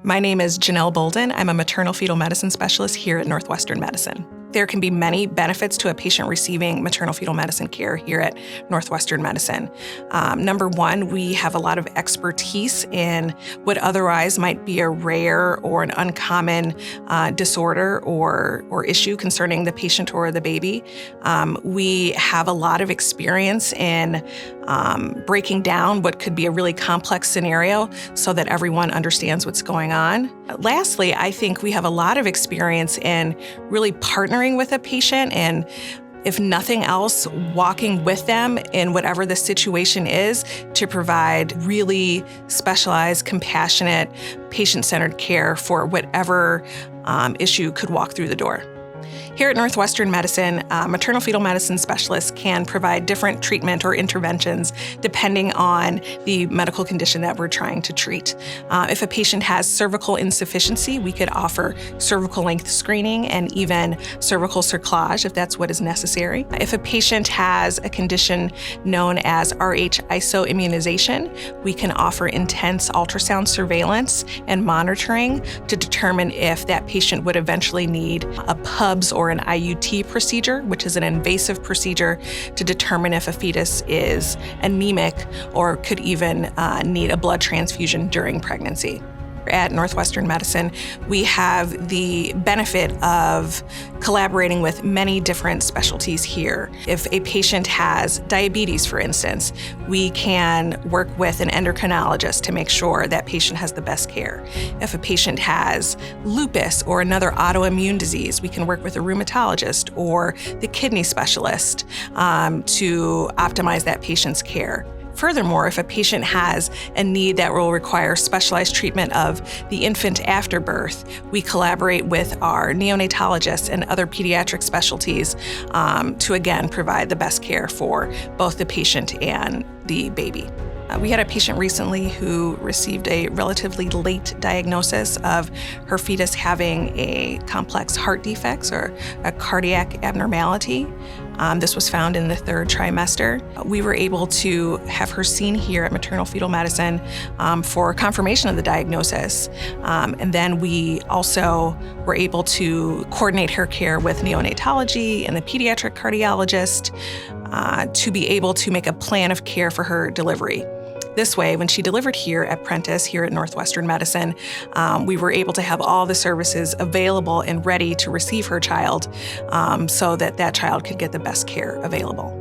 My name is Janelle Bolden. I'm a maternal-fetal medicine specialist here at Northwestern Medicine. There can be many benefits to a patient receiving maternal-fetal medicine care here at Northwestern Medicine. Number one, we have a lot of expertise in what otherwise might be a rare or an uncommon disorder or issue concerning the patient or the baby. We have a lot of experience in breaking down what could be a really complex scenario so that everyone understands what's going on. Lastly, I think we have a lot of experience in really partnering with a patient and, if nothing else, walking with them in whatever the situation is to provide really specialized, compassionate, patient-centered care for whatever issue could walk through the door. Here at Northwestern Medicine, maternal-fetal medicine specialists can provide different treatment or interventions depending on the medical condition that we're trying to treat. If a patient has cervical insufficiency, we could offer cervical length screening and even cervical cerclage if that's what is necessary. If a patient has a condition known as RH isoimmunization, we can offer intense ultrasound surveillance and monitoring to determine if that patient would eventually need a PUBS or an IUT procedure, which is an invasive procedure to determine if a fetus is anemic or could even need a blood transfusion during pregnancy. At Northwestern Medicine, we have the benefit of collaborating with many different specialties here. If a patient has diabetes, for instance, we can work with an endocrinologist to make sure that patient has the best care. If a patient has lupus or another autoimmune disease, we can work with a rheumatologist or the kidney specialist to optimize that patient's care. Furthermore, if a patient has a need that will require specialized treatment of the infant after birth, we collaborate with our neonatologists and other pediatric specialties to again provide the best care for both the patient and the baby. We had a patient recently who received a relatively late diagnosis of her fetus having a complex heart defects or a cardiac abnormality. This was found in the 3rd trimester. We were able to have her seen here at Maternal-Fetal Medicine for confirmation of the diagnosis. And then we also were able to coordinate her care with neonatology and the pediatric cardiologist to be able to make a plan of care for her delivery. This way, when she delivered here at Prentice, here at Northwestern Medicine, we were able to have all the services available and ready to receive her child so that that child could get the best care available.